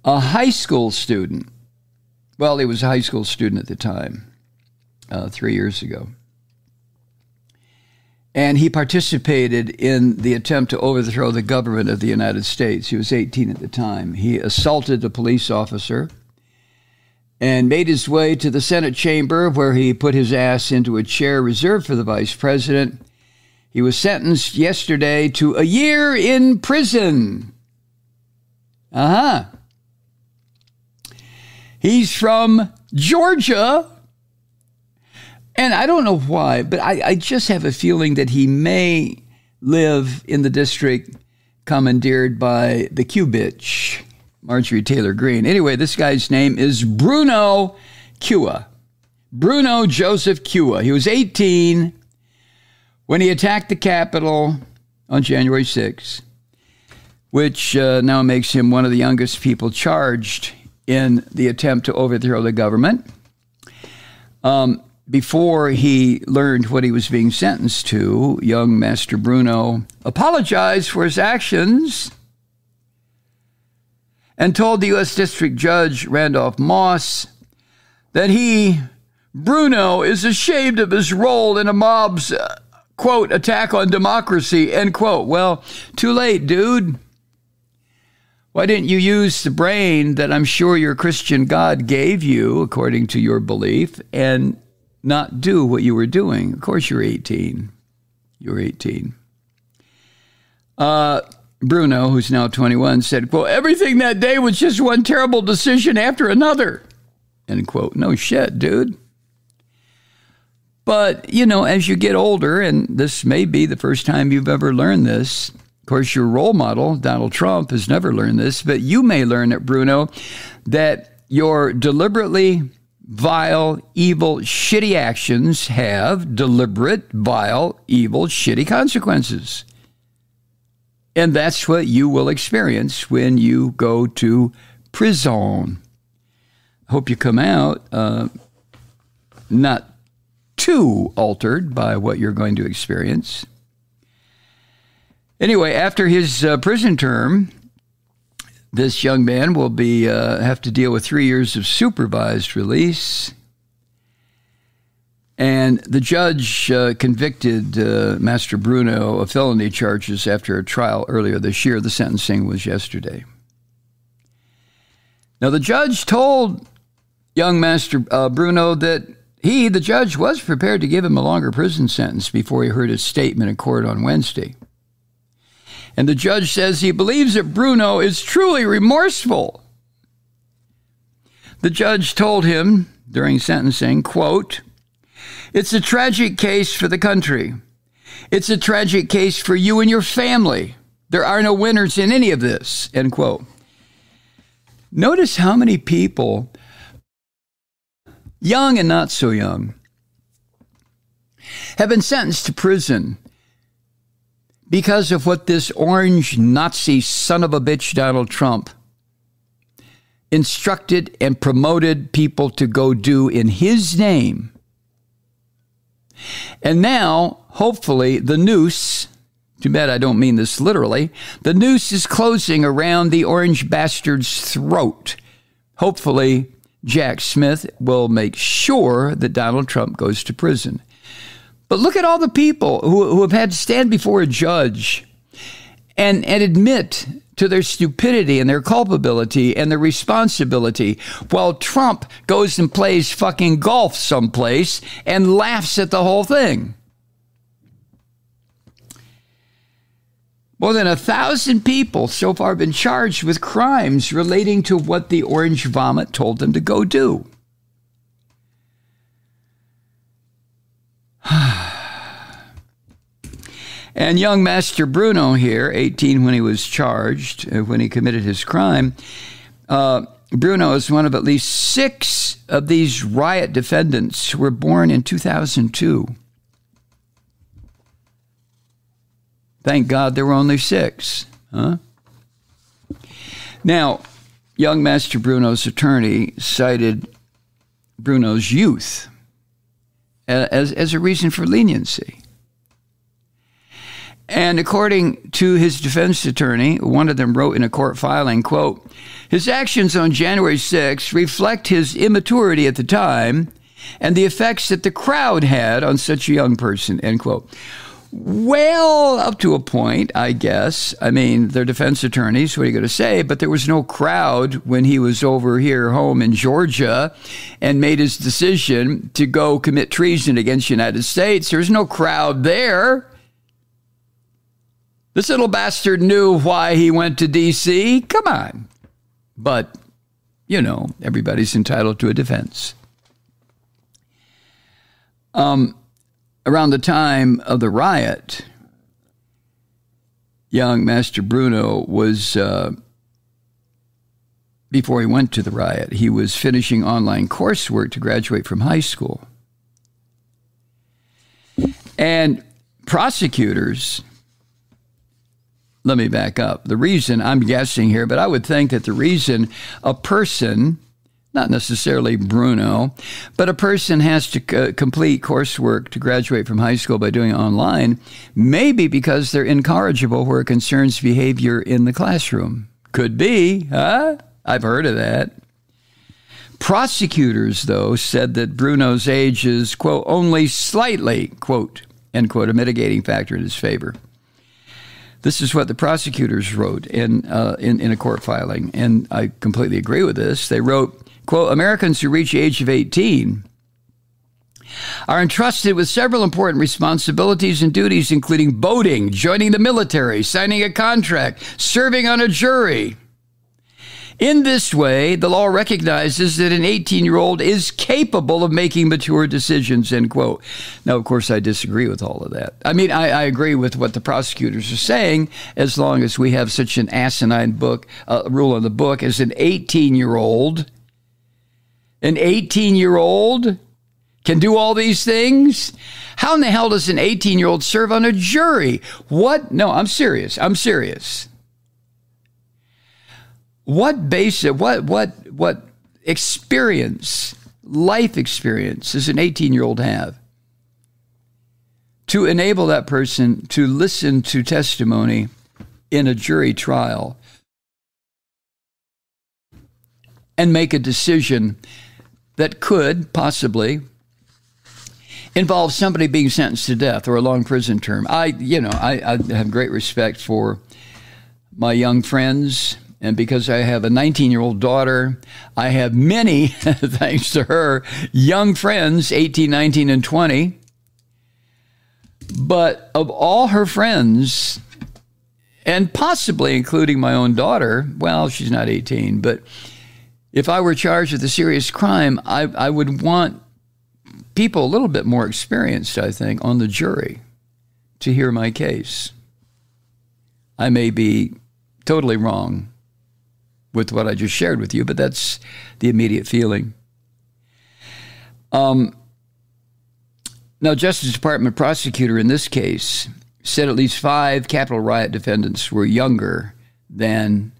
a high school student. Well, he was a high school student at the time, 3 years ago. And he participated in the attempt to overthrow the government of the United States. He was 18 at the time. He assaulted a police officer and made his way to the Senate chamber, where he put his ass into a chair reserved for the vice president. He was sentenced yesterday to a year in prison. He's from Georgia. And I don't know why, but I just have a feeling that he may live in the district commandeered by the Q-bitch, Marjorie Taylor Greene. Anyway, this guy's name is Bruno Cua. Bruno Joseph Cua. He was 18 when he attacked the Capitol on January 6th, which now makes him one of the youngest people charged in the attempt to overthrow the government. Before he learned what he was being sentenced to, young Master Bruno apologized for his actions and told the U.S. District Judge Randolph Moss that he, Bruno, is ashamed of his role in a mob's, quote, attack on democracy, end quote. Well, too late, dude. Why didn't you use the brain that I'm sure your Christian God gave you, according to your belief, and not do what you were doing? Of course, you're 18. You're 18. Bruno, who's now 21, said, quote, everything that day was just one terrible decision after another, end quote. No shit, dude. But, you know, as you get older, and this may be the first time you've ever learned this, of course, your role model, Donald Trump, has never learned this, but you may learn it, Bruno, that your deliberately vile, evil, shitty actions have deliberate, vile, evil, shitty consequences. And that's what you will experience when you go to prison. I hope you come out not too altered by what you're going to experience. Anyway, after his prison term, this young man will be have to deal with 3 years of supervised release. And the judge convicted Master Bruno of felony charges after a trial earlier this year. The sentencing was yesterday. Now, the judge told young Master Bruno that he, the judge, was prepared to give him a longer prison sentence before he heard his statement in court on Wednesday. And the judge says he believes that Bruno is truly remorseful. The judge told him during sentencing, quote, it's a tragic case for the country. It's a tragic case for you and your family. There are no winners in any of this, end quote. Notice how many people, young and not so young, have been sentenced to prison because of what this orange Nazi son of a bitch Donald Trump instructed and promoted people to go do in his name. And now, hopefully, the noose, too bad I don't mean this literally, the noose is closing around the orange bastard's throat. Hopefully, Jack Smith will make sure that Donald Trump goes to prison. But look at all the people who have had to stand before a judge and admit to their stupidity and their culpability and their responsibility, while Trump goes and plays fucking golf someplace and laughs at the whole thing. More than 1,000 people so far have been charged with crimes relating to what the orange vomit told them to go do. And young Master Bruno here, 18 when he was charged, when he committed his crime, Bruno is one of at least 6 of these riot defendants who were born in 2002. Thank God there were only 6. Huh? Now, young Master Bruno's attorney cited Bruno's youth as a reason for leniency. And according to his defense attorney, one of them wrote in a court filing, quote, his actions on January 6th reflect his immaturity at the time and the effects that the crowd had on such a young person, end quote. Well, up to a point, I guess. I mean, they're defense attorneys. What are you going to say? But there was no crowd when he was over here home in Georgia and made his decision to go commit treason against the United States. There's no crowd there. This little bastard knew why he went to D.C. Come on. But, you know, everybody's entitled to a defense. Around the time of the riot, young Master Bruno was, before he went to the riot, he was finishing online coursework to graduate from high school. And prosecutors, let me back up. The reason, I'm guessing here, but I would think that the reason a person, not necessarily Bruno, but a person has to complete coursework to graduate from high school by doing it online, maybe because they're incorrigible where it concerns behavior in the classroom. Could be, huh? I've heard of that. Prosecutors, though, said that Bruno's age is, quote, only slightly, quote, end quote, a mitigating factor in his favor. This is what the prosecutors wrote in a court filing, and I completely agree with this. They wrote, quote, Americans who reach the age of 18 are entrusted with several important responsibilities and duties, including voting, joining the military, signing a contract, serving on a jury. In this way, the law recognizes that an 18-year-old is capable of making mature decisions, end quote. Now, of course, I disagree with all of that. I mean, I agree with what the prosecutors are saying, as long as we have such an asinine rule in the book as an 18-year-old. An 18-year-old can do all these things? How in the hell does an 18-year-old serve on a jury? What? No, I'm serious. I'm serious. What experience, life experience does an 18-year-old have to enable that person to listen to testimony in a jury trial and make a decision that could possibly involve somebody being sentenced to death or a long prison term? I have great respect for my young friends. And because I have a 19-year-old daughter, I have many, thanks to her, young friends, 18, 19, and 20. But of all her friends, and possibly including my own daughter, well, she's not 18, but if I were charged with a serious crime, I would want people a little bit more experienced, I think, on the jury to hear my case. I may be totally wrong with what I just shared with you, but that's the immediate feeling. Now, Justice Department prosecutor in this case said at least 5 Capitol riot defendants were younger than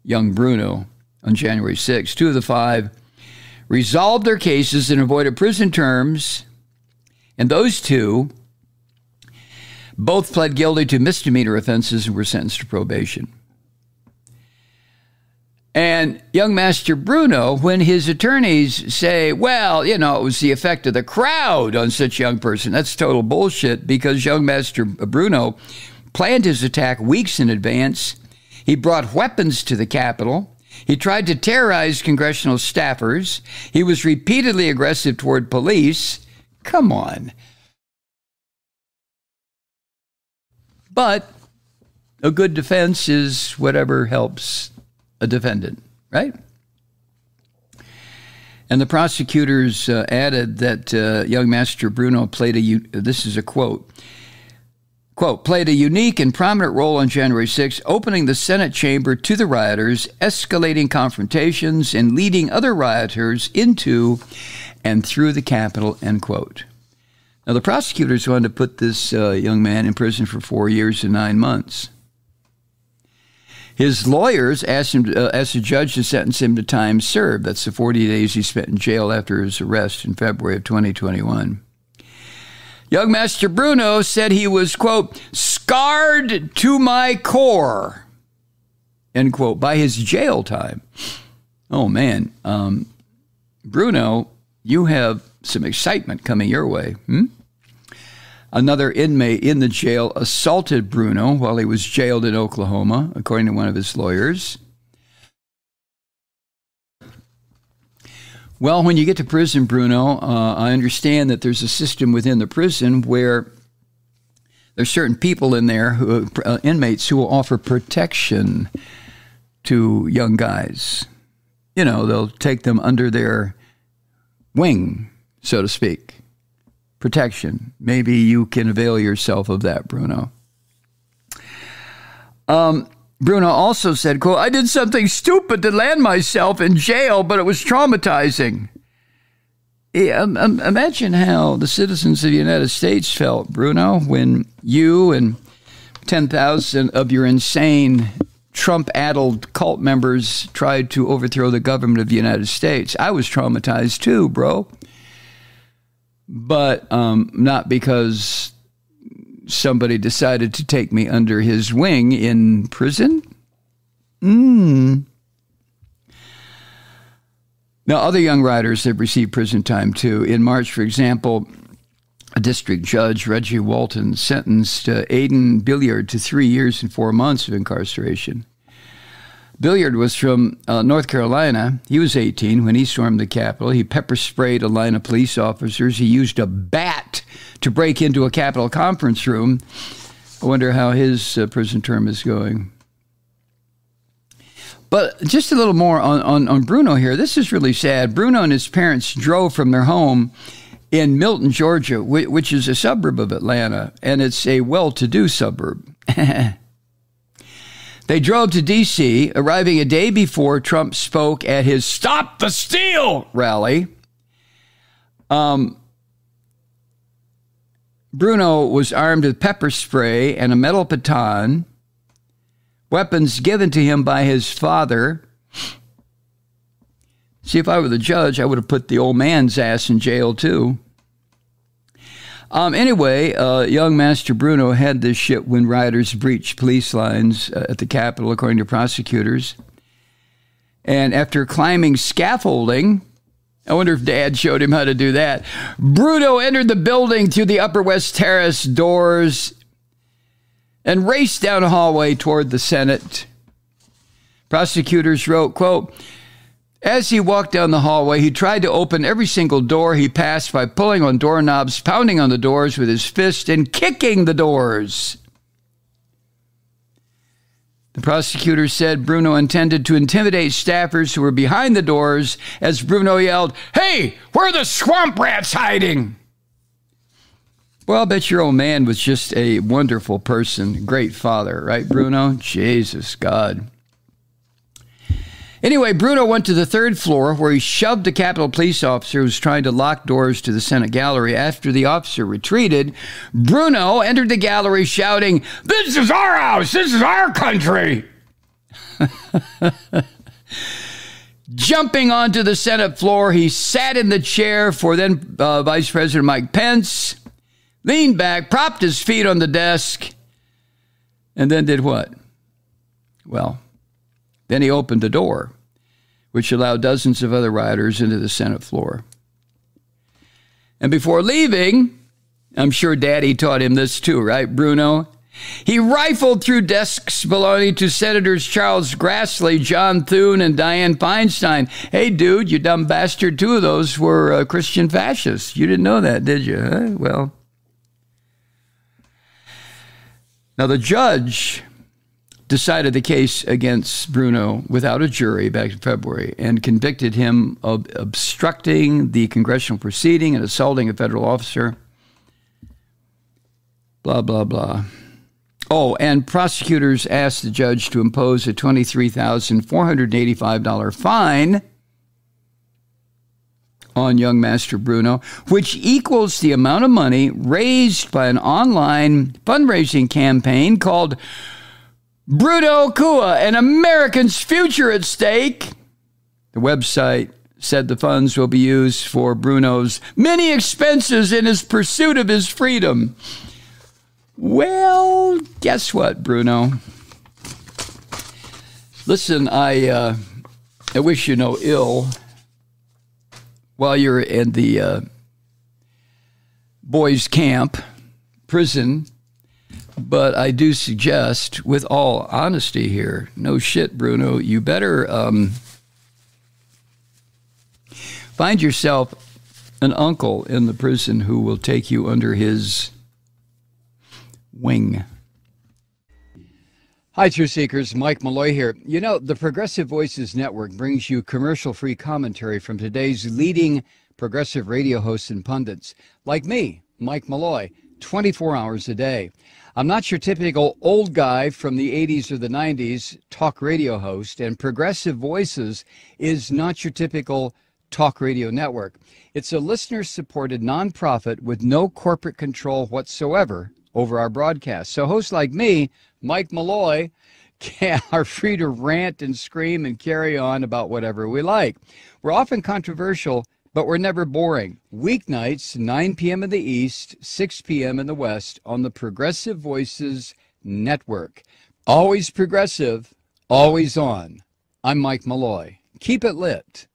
young Bruno on January 6th. 2 of the 5 resolved their cases and avoided prison terms, and those 2 both pled guilty to misdemeanor offenses and were sentenced to probation. And young Master Bruno, when his attorneys say, well, you know, it was the effect of the crowd on such a young person, that's total bullshit, because young Master Bruno planned his attack weeks in advance. He brought weapons to the Capitol. He tried to terrorize congressional staffers. He was repeatedly aggressive toward police. Come on. But a good defense is whatever helps a defendant, right? And the prosecutors added that young Master Bruno played this is a quote, played a unique and prominent role on January 6th, opening the Senate chamber to the rioters, escalating confrontations, and leading other rioters into and through the Capitol, end quote. Now, the prosecutors wanted to put this young man in prison for 4 years and 9 months. His lawyers asked the judge to sentence him to time served. That's the 40 days he spent in jail after his arrest in February of 2021. Young Master Bruno said he was, quote, scarred to my core, end quote, by his jail time. Oh, man. Bruno, you have some excitement coming your way. Another inmate in the jail assaulted Bruno while he was jailed in Oklahoma, according to one of his lawyers. Well, when you get to prison, Bruno, I understand that there's a system within the prison where there's certain people in there, inmates, who will offer protection to young guys. You know, they'll take them under their wing, so to speak. Protection. Maybe you can avail yourself of that, Bruno. Bruno also said, quote, I did something stupid to land myself in jail, but it was traumatizing. Imagine how the citizens of the United States felt, Bruno, when you and 10,000 of your insane Trump-addled cult members tried to overthrow the government of the United States. I was traumatized too, bro. But not because somebody decided to take me under his wing in prison. Now, other young writers have received prison time too. In March, for example, a district judge, Reggie Walton, sentenced Aiden Billiard to 3 years and 4 months of incarceration. Billiard was from North Carolina. He was 18 when he stormed the Capitol. He pepper sprayed a line of police officers. He used a bat to break into a Capitol conference room. I wonder how his prison term is going. But just a little more on Bruno here. This is really sad. Bruno and his parents drove from their home in Milton, Georgia, which is a suburb of Atlanta, and it's a well-to-do suburb. They drove to D.C., arriving a day before Trump spoke at his Stop the Steal rally. Bruno was armed with pepper spray and a metal baton, weapons given to him by his father. See, if I were the judge, I would have put the old man's ass in jail, too. Anyway, young Master Bruno had this shit when rioters breached police lines at the Capitol, according to prosecutors. And after climbing scaffolding, I wonder if Dad showed him how to do that, Bruno entered the building through the Upper West Terrace doors and raced down a hallway toward the Senate. Prosecutors wrote, quote, as he walked down the hallway, he tried to open every single door he passed by pulling on doorknobs, pounding on the doors with his fist, and kicking the doors. The prosecutor said Bruno intended to intimidate staffers who were behind the doors as Bruno yelled, hey, where are the swamp rats hiding? Well, I bet your old man was just a wonderful person, great father, right, Bruno? Jesus, God. Anyway, Bruno went to the third floor where he shoved a Capitol police officer who was trying to lock doors to the Senate gallery. After the officer retreated, Bruno entered the gallery shouting, this is our house, this is our country. Jumping onto the Senate floor, he sat in the chair for then Vice President Mike Pence, leaned back, propped his feet on the desk, and then did what? Well, then he opened the door, which allowed dozens of other rioters into the Senate floor. And before leaving, I'm sure Daddy taught him this too, right, Bruno? He rifled through desks belonging to Senators Charles Grassley, John Thune, and Dianne Feinstein. Hey, dude, you dumb bastard, 2 of those were Christian fascists. You didn't know that, did you? Huh? Well, now the judge decided the case against Bruno without a jury back in February and convicted him of obstructing the congressional proceeding and assaulting a federal officer. Blah, blah, blah. Oh, and prosecutors asked the judge to impose a $23,485 fine on young Master Bruno, which equals the amount of money raised by an online fundraising campaign called Bruno Kua, an American's future at stake. The website said the funds will be used for Bruno's many expenses in his pursuit of his freedom. Well, guess what, Bruno? Listen, I wish you no ill while you're in the boys' camp, prison, but I do suggest, with all honesty here, no shit, Bruno, you better find yourself an uncle in the prison who will take you under his wing. Hi, Truth Seekers. Mike Malloy here. You know, the Progressive Voices Network brings you commercial-free commentary from today's leading progressive radio hosts and pundits, like me, Mike Malloy, 24 hours a day. I'm not your typical old guy from the 80s or the 90s talk radio host, and Progressive Voices is not your typical talk radio network. It's a listener-supported nonprofit with no corporate control whatsoever over our broadcast. So hosts like me, Mike Malloy, are free to rant and scream and carry on about whatever we like. We're often controversial, but we're never boring. Weeknights, 9 p.m. in the East, 6 p.m. in the West on the Progressive Voices Network. Always progressive, always on. I'm Mike Malloy. Keep it lit.